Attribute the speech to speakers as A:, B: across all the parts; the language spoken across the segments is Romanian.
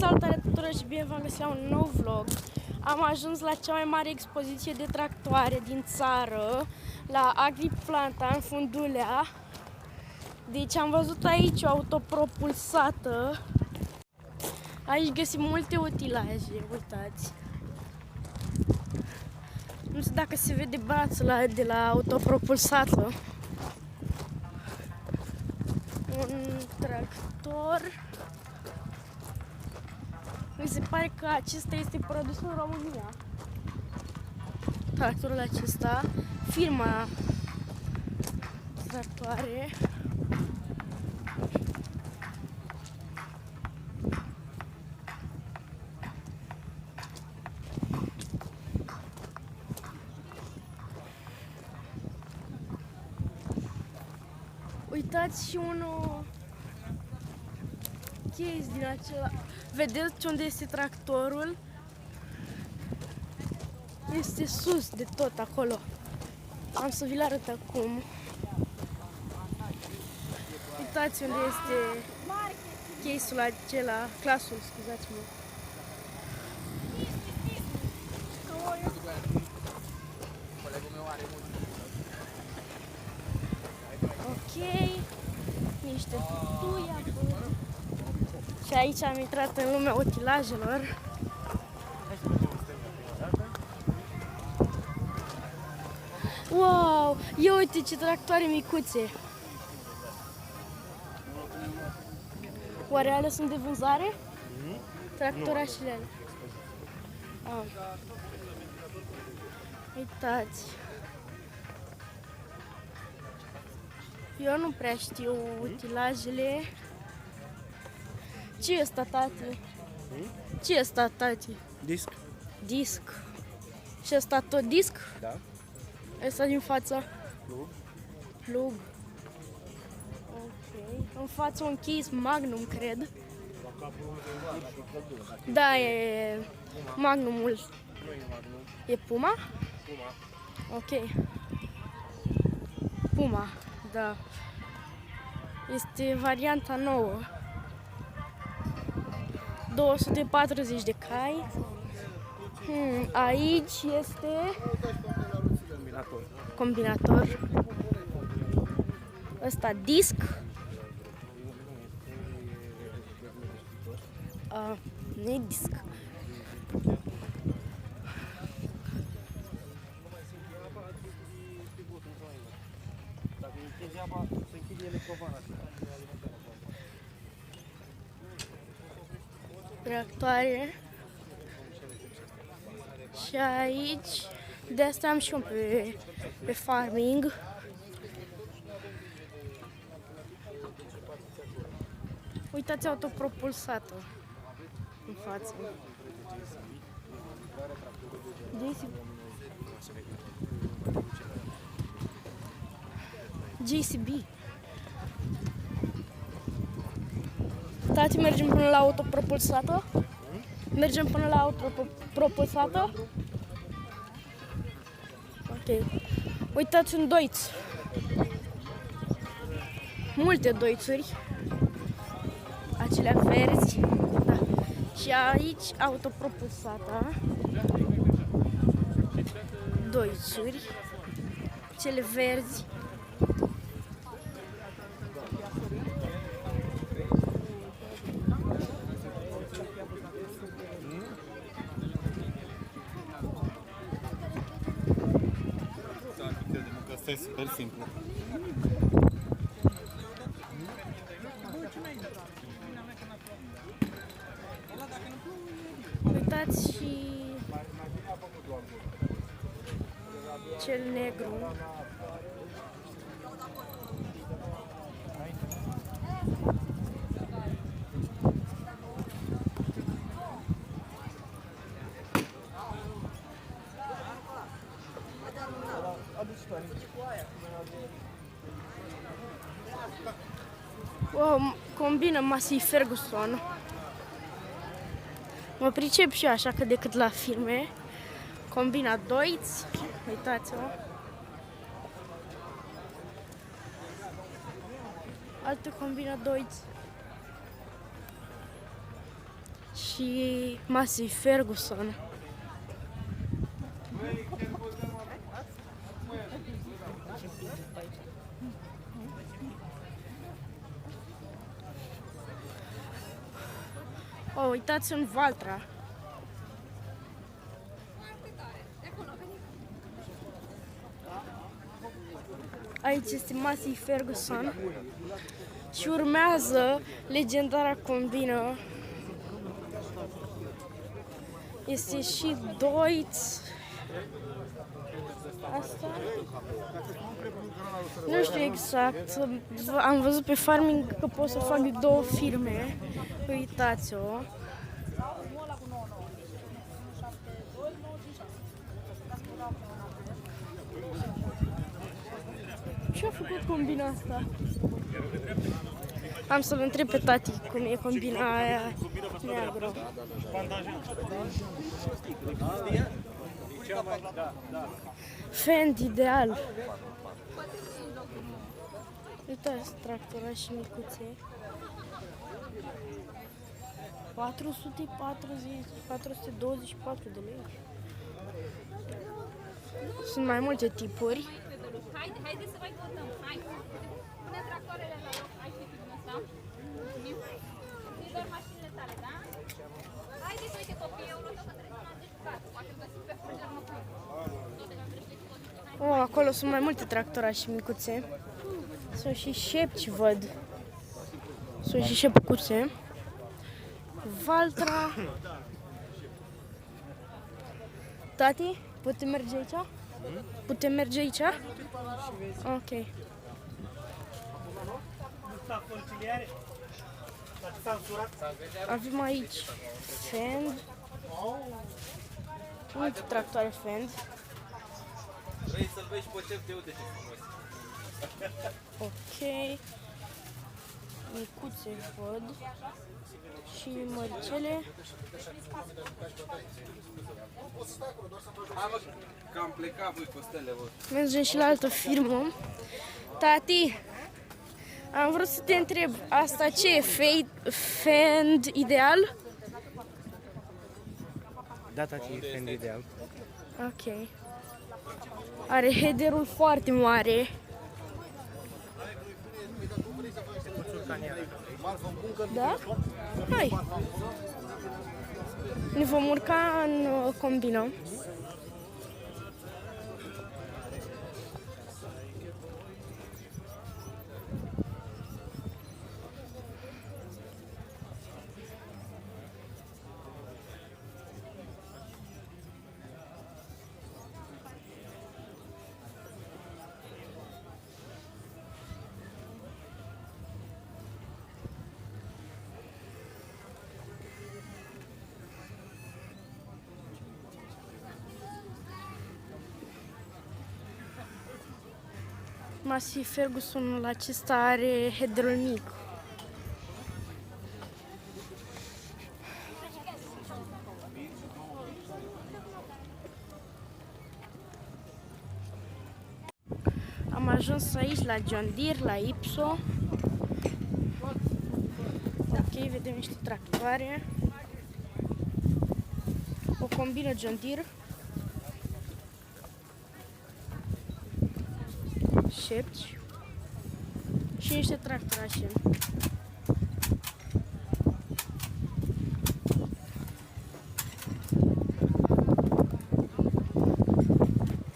A: Salutare tuturor și bine v-am găsit la un nou vlog. Am ajuns la cea mai mare expoziție de tractoare din țară, la Agriplanta, în Fundulea. Deci am văzut aici o autopropulsată. Aici găsim multe utilaje, uitați. Nu știu dacă se vede brațul de la autopropulsată. Un tractor. Mi se pare că acesta este produs în România. Tractorul acesta, firma tractoare. Uitați și un case din acela. Vedeți unde este tractorul? Este sus de tot acolo. Am să vi-l arăt acum. Uitați unde este case-ul acela, clasul, scuzați-mă. Ok, niște tui acolo. Și aici am intrat în lumea utilajelor. Wow! Ia uite ce tractoare micuțe! Oare alea sunt de vânzare? Tractorașele alea. Ah. Uitați! Eu nu prea știu utilajele. Ce e ăsta, tati? Ce e ăsta, tati?
B: Disc.
A: Disc. Și ăsta tot disc?
B: Da.
A: Ăsta din față?
B: Plug.
A: Plug. Ok. În față un case Magnum, cred. Da, e Magnumul. E Puma?
B: Puma.
A: Ok. Puma, da. Este varianta nouă. 240 de cai. Aici este combinator. Ăsta disc. Nu e disc. Tractoare. Și aici, de asta am și eu pe farming. Uitați autopropulsată în față. JCB. Tati, mergem până la autopropulsată? Mergem până la autopropulsată? Ok. Uitați un doiț. Multe doițuri. Acelea verzi. Da. Și aici autopropulsata. Doițuri. Cele verzi.
B: Asta e super simplu.
A: Uitați și cel negru. Wow, combină Massey Ferguson. Mă pricep și eu așa cât de cât la filme. Combina Deutz. Uitați-o. Altă combina Deutz. și Massey Ferguson. Oh, uitați în Valtra. Aici este Massey Ferguson și urmează legendara combină. Este și Deutz. Asta? Nu știu exact. Am văzut pe Farming că pot să fac 2 firme. Uitați-o. Ce a făcut combina asta? Am să-l întreb pe tati cum e combina aia neagră. Fend ideal. Uitați tractora și micuțe. 424 de lei. Sunt mai multe tipuri.
C: Haide să mai votăm, hai! Pune tractoarele la loc, hai fi din asta. Ți-i doar mașinile tale, da? Haideți, uite copii, eu luat-o că trebuie să de jucat. Poate găsim pe fulger măcar.
A: Oh, acolo sunt mai multe tractorași micuțe. Sunt și șepci, văd. Sunt și șepcuțe. Valtra. Tati, putem merge aici? Putem merge aici? Ok. Avem aici Fend. Multe tractoare Fend.
B: Vrei să-l vezi pe ce uite ce frumos.
A: Ok. Micuțe văd. Și măricele.
B: Hai mă, că am plecat voi costele, vă.
A: Mergem și la altă firmă. Tati, am vrut să te întreb, asta ce e? Fend ideal?
D: Da, tati, e Fend ideal.
A: Ok. Are headerul foarte mare. Da? Hai. Ne vom urca în combină. Massey Ferguson acesta are headerul mic. Am ajuns aici la John Deere, la Ipso. Ok, vedem niște tractoare. O combină John Deere. Șepci și niște tractorașe.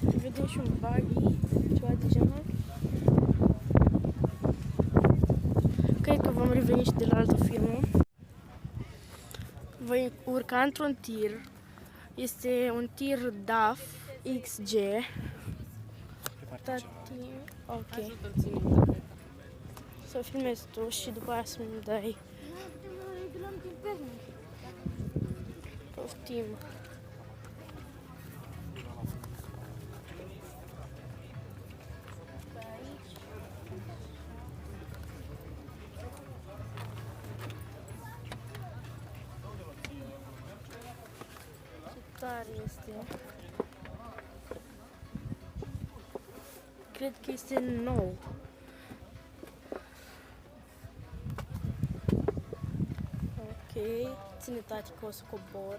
A: Vedem și un buggy, ceva de genul. Cred că vom reveni și de la altă firmă. Voi urca într-un tir. Este un tir DAF XG. Tati, ok. Să filmezi tu și după aia să-mi dai. Poftim. Ce tare este. Cred că este nou. Ok, ține tati că o să cobor.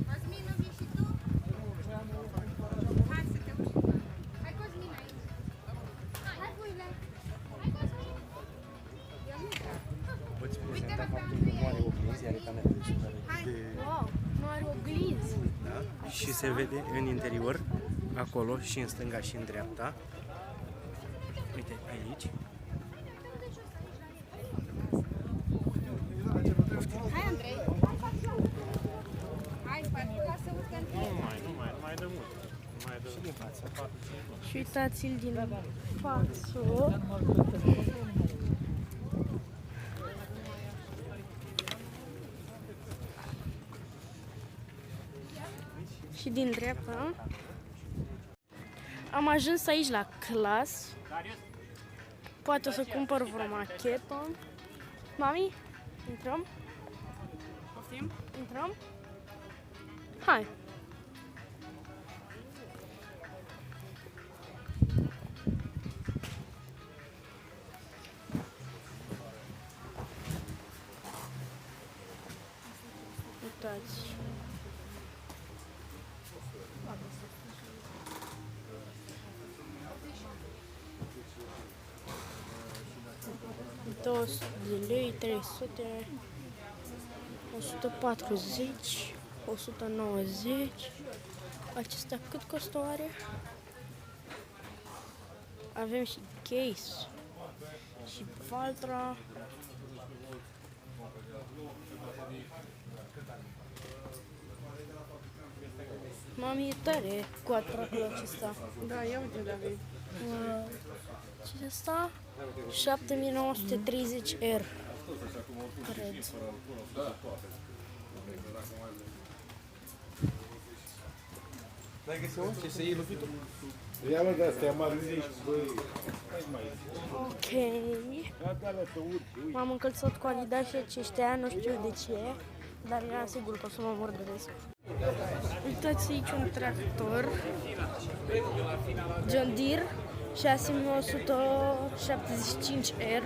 C: Cosmina, vii și tu? Hai să te urci. Hai, Cosmina, aici. Hai, puile. Hai, Cosmina.
D: Poți prezenta faptul că nu are oglinzi, are camera de supraveghere.
A: Wow, nu are oglinzi.
D: Da? Și se vede în interior, acolo, și în stânga și în dreapta. Uite, aici.
C: Hai, Andrei. Hai, parcula să urcă în tine.
D: Și din față.
A: Și uitați-l din față. Și din dreapta. Am ajuns aici la clas. Poate o să cumpăr vreo machetă. Mami, intrăm? Poftim? Intrăm? Hai! Uitați. de lei, 300, 140, 190. Acesta cât costă oare? Avem și case și Valtra. Mami, e tare cu atracul acesta.
E: Da, ia uite, David.
A: Ce e asta? 7930 R. Cred.
B: N-ai găsit un ce să iei lovitul?
F: Ia mă, de-astea mari zici, băi.
A: Ok. M-am încălțat cu Adidas și aceștia, nu știu de ce, dar eram sigur că o să mă murdăresc. Uitați aici un tractor John Deere 6175R.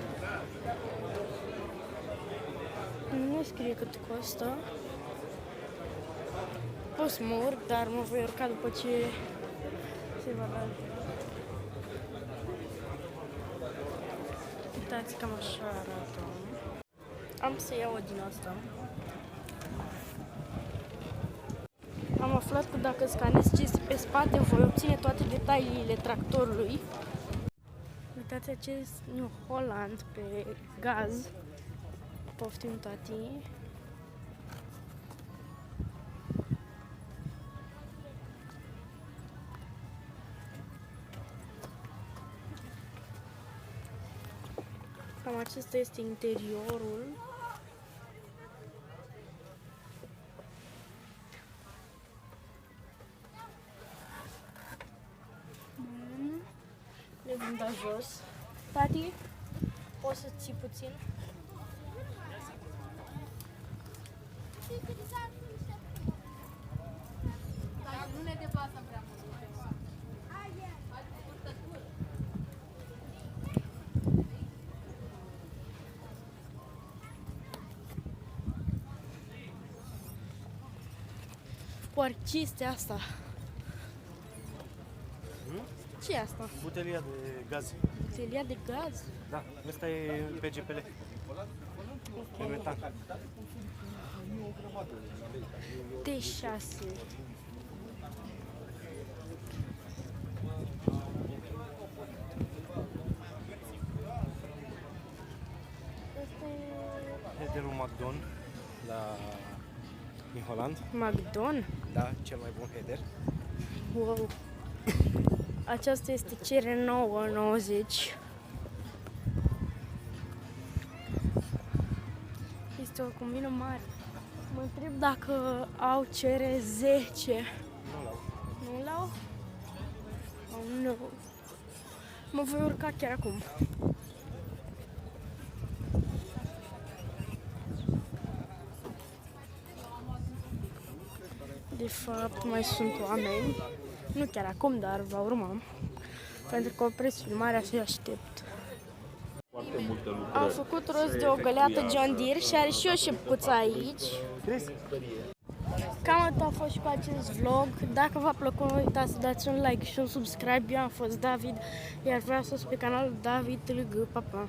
A: Nu scrie cât costă. Pot să mă urc, dar mă voi urca după ce se va da. Uitați, cam așa arată. Am să iau o din asta. Am aflat că dacă scanez ce este pe spate, voi obține toate detaliile tractorului. Uitați acest New Holland pe gaz. Poftim, tati. Cam acesta este interiorul. Le vom da jos. Tati, poți să ții puțin?
C: Dar nu ne deplasăm prea mult.
A: Oare ce este asta? Ce e asta?
D: Butelia de gaz.
A: Butelia de gaz?
D: Da, ăsta e PGPL. E metan.
A: T6.
D: Headerul McDon la New Holland.
A: McDon?
D: Da, cel mai bun header.
A: Wow. Aceasta este CR990. Este o combină mare. Mă întreb dacă au CR10.
D: Nu l-au.
A: Nu l-au? Oh, nu. Mă voi urca chiar acum. De fapt, mai sunt oameni. Nu chiar acum, dar va urma. Pentru că opresc filmarea și aștept.
F: multe
A: Am
F: lucrări.
A: făcut rost de o găleată John Deere și are și o șepcuță aici. Cam atât a fost și cu acest vlog. Dacă v-a plăcut, nu uitați să dați un like și un subscribe. Eu am fost David, iar vreau să sunt pe canalul David Tâlgă. Pa, pa!